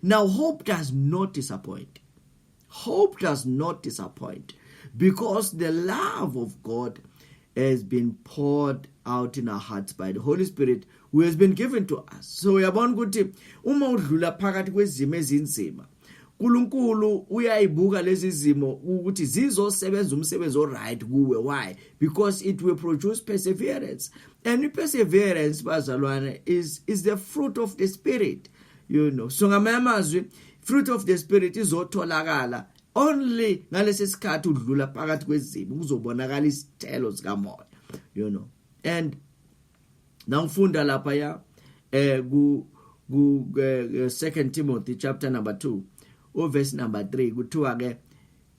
now hope does not disappoint. Hope does not disappoint because the love of God has been poured out in our hearts by the Holy Spirit who has been given to us. So uyabona ukuthi uma udlula phakathi kwezimo ezinzima, uNkulunkulu uyayibuka lezi zimo ukuthi zizosebenza umsebenzi oright kuwe. Why? Because it will produce perseverance. And perseverance, bazalwane, is the fruit of the Spirit. So ngamanye amazwi, fruit of the Spirit izotholakala only ngalesi sikhathi udlula phakathi kwezimo kuzobonakala isithelo sikamoya. And nangifunda lapha ya ku 2 Timothy chapter number 2 verse number 3 kuthiwa ke,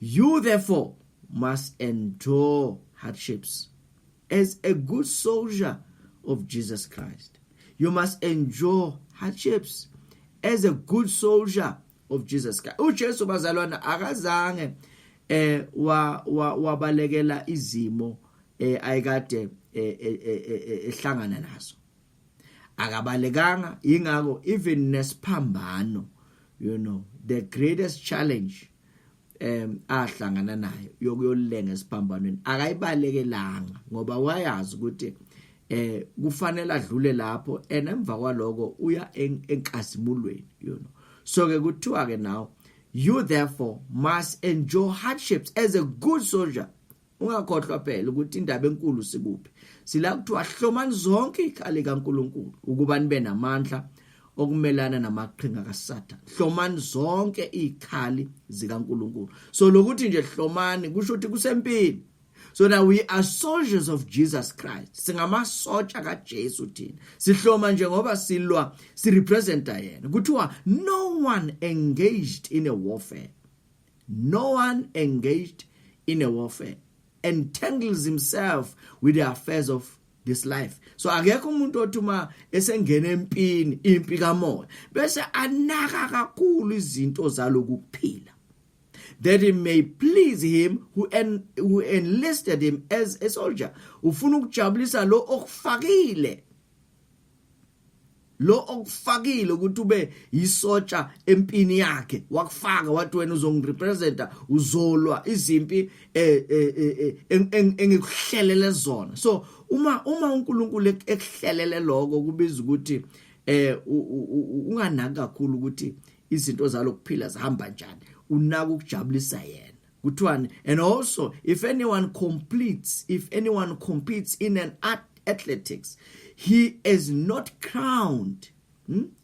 you therefore must endure hardships as a good soldier of Jesus Christ. You must endure hardships as a good soldier of Jesus Christ. uJesu bazalwana akazange wabalekela izimo ayikade ehlangana nazo, akabalekanga. Ingakho even nesiphambano, the greatest challenge ahlangana nayo yokuyolenga esiphambanweni akayibalekelanga, ngoba wayazi ukuthi kufanele adlule lapho enemva kwaloko uya enkasimulweni. So ke kuthiwa ke now, you therefore must endure hardships as a good soldier. Ungakhohlwa phela ukuthi indaba enkulu sikuphi. Sila kuthiwa hlomani zonke ikhali kaNkulunkulu ukuba nibe namandla okumelana namaqhinga kaSathane. Hlomani zonke ikhali zikaNkulunkulu. So lokuthi nje hlomani kusho ukuthi kusempini. So now we are soldiers of Jesus Christ. Singamasotsha kaJesu thina. Sihloma nje ngoba silwa, sirepresenta yena. Kuthiwa no one engaged in a warfare. No one engaged in a warfare entangles himself with the affairs of this life. So akekho umuntu othuma esengena empini, impi kamoya bese anaka kakhulu izinto zalokuphila, that he may please him who enlisted him as a soldier. Ufuna ukujabulisa lo okufakile, ukuthi ube yisotsha empini yakhe, wakufaka wathi wena uzongirepresenta, uzolwa izimpi engikuhlelele zona. So uma uNkulunkulu ekuhlelele lokho kubiza ukuthi unganaki kakhulu ukuthi izinto zalokuphila zihamba njani, unaka ukujabulisa yena. Kuthiwani? And also if anyone competes in an athletics, he is not crowned.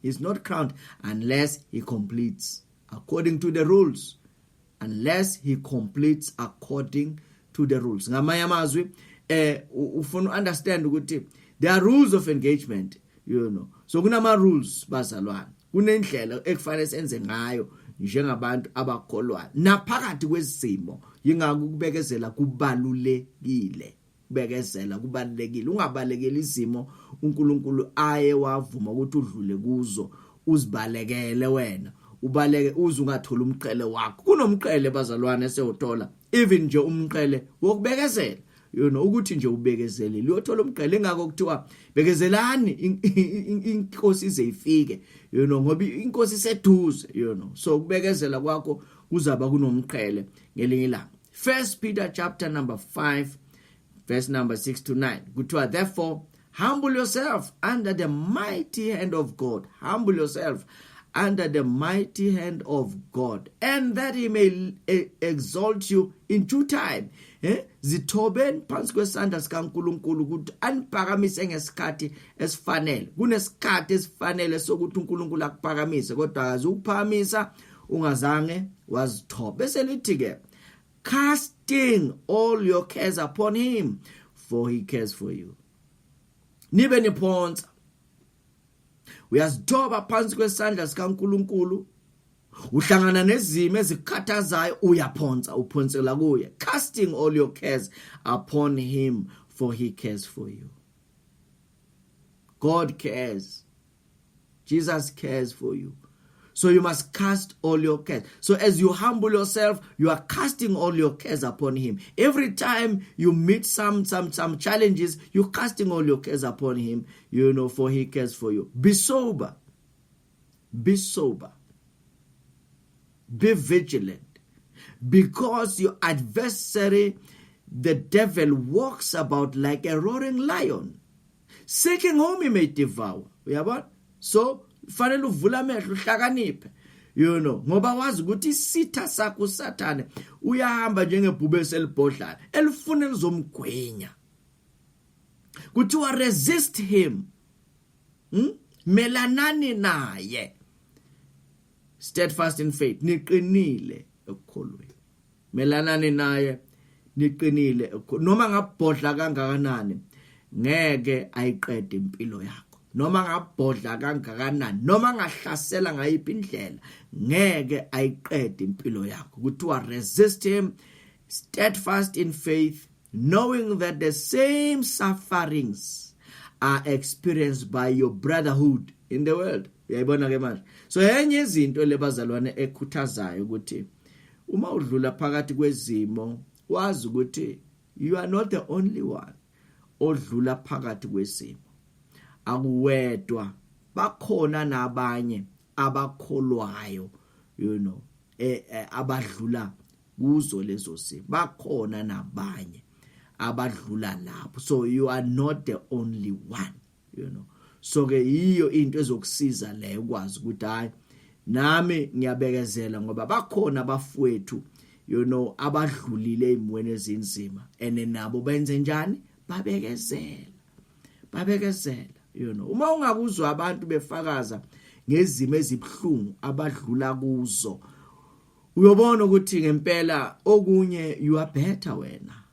He's not crowned unless he completes according to the rules. Unless he completes according to the rules. Ngamanye amazwi ufuna understand ukuthi there are rules of engagement, So kunama rules bazalwane. Kunendlela ekufanele senze ngayo njengabantu abakholwayo naphakathi kwezimo. Yingakho ukubekezela kubalulekile. Bekezela kubalekile, ungabalekeli izimo uNkulunkulu aye wavuma ukuthi udlule kuzo, uzibalekele wena, ubaleke uze ungathola umqele wakho. Kunomqele bazalwane esewuthola, even nje umqele wokubekezela, ukuthi nje ubekezelile uyothola umqele. Ngakho kuthiwa bekezelani inkosi ize ifike, ngoba inkosi iseduze, So ukubekezela kwakho kuzaba kunomqele ngelinye ilanga. 1 Peter chapter number 5 verse number 6 to 9. Kuthiwa, therefore, humble yourself under the mighty hand of God. Humble yourself under the mighty hand of God, and that he may exalt you in due time. Zithobeni phansi kwesandla sikaNkulunkulu ukuthi aniphakamise ngesikhathi esifanele. Kunesikhathi esifanele sokuthi uNkulunkulu akuphakamise, kodwa akazi ukuphakamisa ungazange wazithoba. Bese lithi ke, casting all your cares upon him, for he cares for you. Nibe niphonsa, uyazithoba phansi kwesandla sikaNkulunkulu, uhlangana nezimo ezikhathazayo, uyaphonsa, uphonsela kuye. Casting all your cares upon him, for he cares for you. God cares. Jesus cares for you. So you must cast all your cares. So as you humble yourself, you are casting all your cares upon him. Every time you meet some challenges, you're casting all your cares upon him, for he cares for you. Be sober. Be sober. Be vigilant, because your adversary, the devil, walks about like a roaring lion, seeking whom he may devour. Uyabona? So fanele uvula amehlo uhlakaniphe, ngoba wazi ukuthi isitha sakho uSathane uyahamba njengebhubesi selibhodlayo elifuna elizomgwenya. Kuthiwa resist him, melanani naye, steadfast in faith, niqinile ekukholweni. Melanani naye, niqinile noma ngabhodla kangakanani ngeke ayiqede impilo yakho. Noma ngabhodla kangakanani, noma ngahlasela ngayiphi indlela, ngeke ayiqede impilo yakho. Kuthiwa resist him, steadfast in faith, knowing that the same sufferings are experienced by your brotherhood in the world. Uyayibona ke manje? So yenye izinto lebazalwane ekhuthazayo ukuthi uma udlula phakathi kwezimo, wazi ukuthi you are not the only one odlula phakathi kwezimo. Akuwedwa, bakhona nabanye abakholwayo, abadlula kuzo lezo simo. Bakhona nabanye abadlula lapho. So you are not the only one, So ke iyo into ezokusiza le ukwazi ukuthi hayi nami ngiyabekezela ngoba bakhona abafowethu abadlulile ezimweni ezinzima, ene nabo benze njani? Babekezela. Uma ungakuzwa abantu befakaza ngezimo ezibhlungu abadlula kuzo, uyobona ukuthi ngempela okunye you are better wena,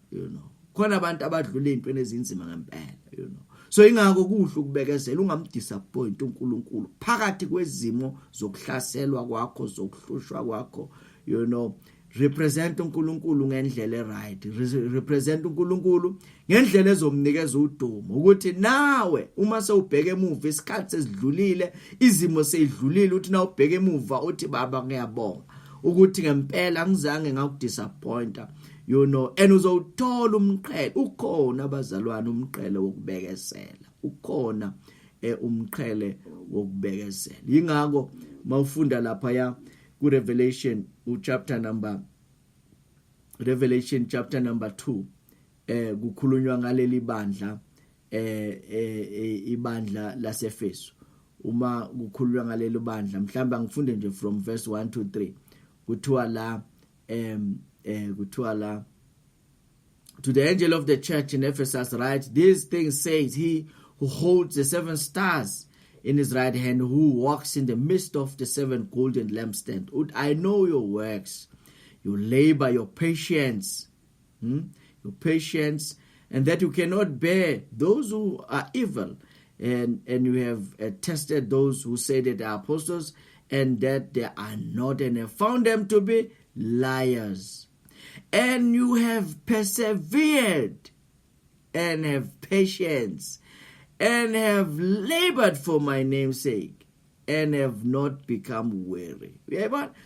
khona abantu abadlula ezintweni ezinzima ngempela, So ingakho kuhle ukubekezela, ungamdisappoint uNkulunkulu phakathi kwezimo zokuhlaselwa kwakho, zokuhlushwa kwakho, represent uNkulunkulu ngendlela right, represent uNkulunkulu ngendlela ezomnikeza udumo, ukuthi nawe uma sewubheke emuva isikhathi sesidlulile, izimo sezidlulile, uthi na ubheke emuva uthi baba ngiyabonga ukuthi ngempela ngizange ngakudisappointa, and uzothola umqhele. Ukhona abazalwane umqhele wokubekezela, ukhona umqhele wokubekezela. Ingakho mawufunda lapha ya ku Revelation chapter number 2 kukhulunywa ngaleli bandla ibandla laseFesu. Uma kukhulunywa ngaleli bandla, mhlawumbe ngifunde nje from verse 1 to 3, kuthiwa la to the angel of the church in Ephesus write, these things says he who holds the 7 stars in his right hand, who walks in the midst of the 7 golden lampstands. I know your works, your labor, your patience, and that you cannot bear those who are evil, and you have tested those who say that they are apostles, and that they are not, and have found them to be liars. And you have persevered, and have patience, and have labored for my name's sake, and have not become weary.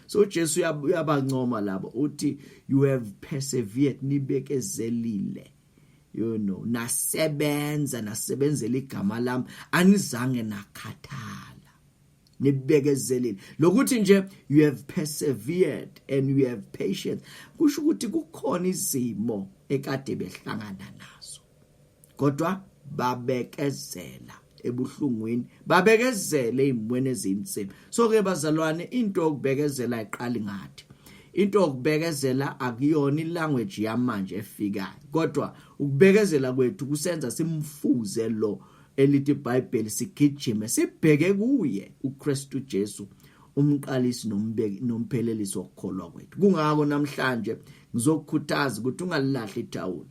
So Jesu uyabancoma labo uthi you have persevered, nibekezelile, nasebenzela igama lami, anizange nakhathala, nibekezelile. Lokuthi nje you have persevered and you have patience, kusho ukuthi kukhona izimo ekade behlangana nazo, kodwa babekezela ebuhlungwini, babekezele ezimweni ezinzima. So ke bazalwane, into yokubekezela iqala ngathi. Into yokubekezela akuyona ilanguage yamanje efikayo, kodwa ukubekezela kwethu kusenza simfuze lo elithi iBhayibheli, sigijime sibheke kuye uKristu Jesu, umqalisi nomphelelisi wokukholwa kwethu. Kungako namhlanje ngizokukhuthaza ukuthi ungalilahli ithawula.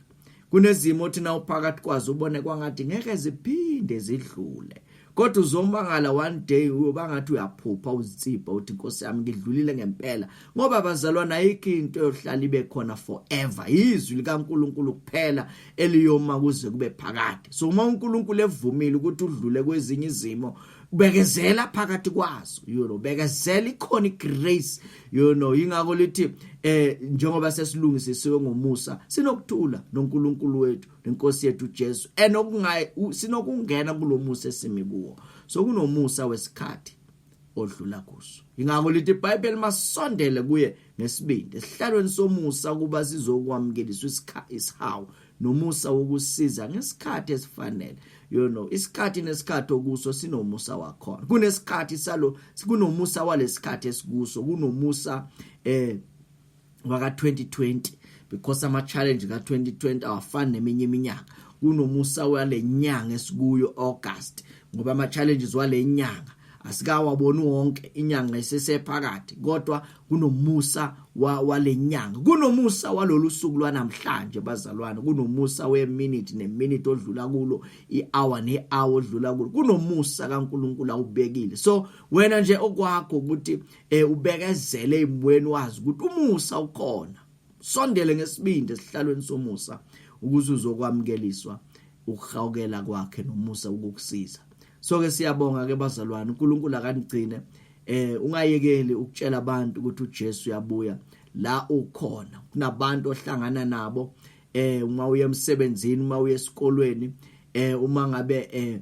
Kunezimo thina uphakathi kwazo ubone kwangathi ngeke ziphinde zidlule, kodwa uzomangala one day uyobangathi uyaphupha uzitsipha uthi Nkosi yami ngidlulile ngempela, ngoba bazalwana ayikho into yohlala ibe khona forever. Izwi likaNkulunkulu kuphela eliyoma kuze kube phakade. So uma uNkulunkulu evumile ukuthi udlule kwezinye izimo, bekezela phakathi kwazo, bekezela, ikhona igrace, ingakho lithi njengoba sesilungisisiwe ngomusa, sinokuthula noNkulunkulu wethu nenkosi yethu Jesu, sinokungena kulo musa esimi kuwo. So kunomusa wesikhathi, odlula kuso. Ingakho lithi iBhayibheli masondele kuye ngesibindi esihlalweni somusa kuba sizokwamukeliswa isihawu nomusa wokusiza ngesikhathi esifanele. Isikhathi nesikhathi okuso sinomusa wakhona. Kunesikhathi kunomusa walesikhathi esikuso, kunomusa waka 2020 because ama challenge ka 2020 awafani neminye iminyaka. Kunomusa walenyanga esikuyo August ngoba ama challenges walenyanga asikawabona wonke, inyanga isesephakathi, kodwa kunomusa walenyanga. Kunomusa walolu suku lwanamhlanje bazalwane, kunomusa weminute neminute odlula kulo, ihour nehour odlula kulo. Kunomusa kaNkulunkulu awubekile. So wena nje okwakho ukuthi ubekezele imweni wazi ukuthi umusa ukhona. Sondele ngesibindi esihlalweni somusa ukuze uzokwamukeliswa ukuhawukela kwakhe nomusa ukukusiza. So ke siyabonga ke bazalwane, uNkulunkulu akanigcine. Ungayekeli ukutshela abantu ukuthi uJesu uyabuya la ukhona. Kunabantu ohlangana nabo uma uye emsebenzini, uma uye esikolweni, uma ngabe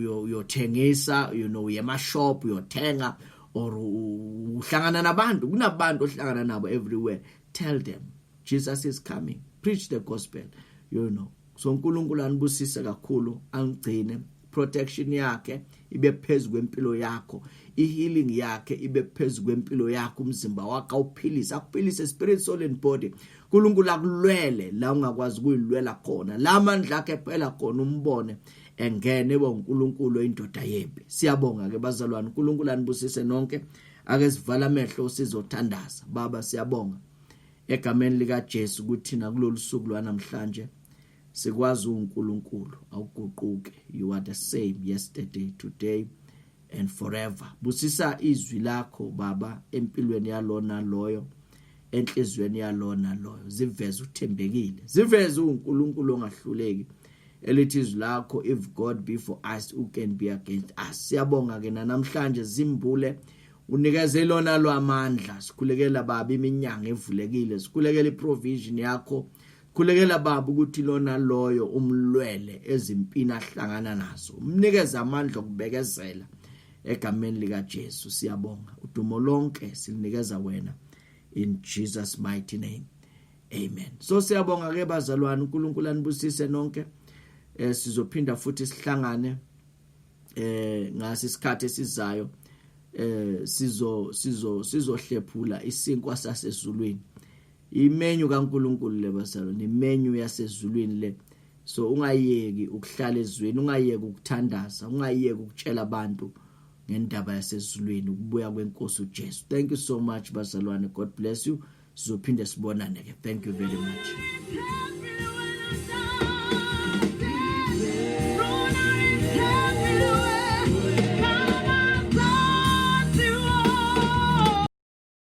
uyothengisa, uye emashop uyothenga, or uhlangana nabantu. Kunabantu ohlangana nabo everywhere. Tell them Jesus is coming. Preach the gospel, So uNkulunkulu anibusise kakhulu, angigcine, protection yakhe ibe phezulu kwempilo yakho, healing yakhe ibe phezulu kwempilo yakho, umzimba wakho awuphilise, akuphilise spirit, soul and body. uNkulunkulu akulwele la ungakwazi ukuyilwela khona, la amandla akhe phela khona umbone engene boNkulunkulu indoda yempi. Siyabonga ke bazalwane, uNkulunkulu anibusise nonke. Ake sivala amehlo sizothandaza. Baba siyabonga egameni lika Jesu ukuthi thina kulolu suku lwanamhlanje sikwazi uNkulunkulu awuguquke. You are the same yesterday, today and forever. Busisa izwi lakho Baba empilweni yalona loyo, enhlizweni yalona loyo. Ziveze uthembekile, ziveze uNkulunkulu ongahluleki. Elithi izwi lakho, if God be for us, who can be against us? Siyabonga ke namhlanje zimbule unikeze lona lwamandla. Sikhulekela Baba iminyanga evulekile, sikhulekela iprovision yakho, khulekela Baba ukuthi lona loyo umlwele ezimpini ahlangana nazo, umnikeze amandla okubekezela egameni lika Jesu. Siyabonga, udumo lonke silinikeza wena in Jesus mighty name, amen. So siyabonga ke bazalwane, uNkulunkulu anibusise nonke. Sizophinda futhi sihlangane ngasi isikhathi esizayo, sizohlephula isinkwa sasezulwini. Imenyu kaNkulunkulu le bazalwane, imenyu yasezulwini le. So ungayeki ukuhlala ezweni, ungayeki ukuthandaza, ungayeki ukutshela abantu ngendaba yasezulwini, ukubuya kwenkosi uJesu. Thank you so much bazalwane, God bless you. Sizophinda sibonane ke. Thank you very much.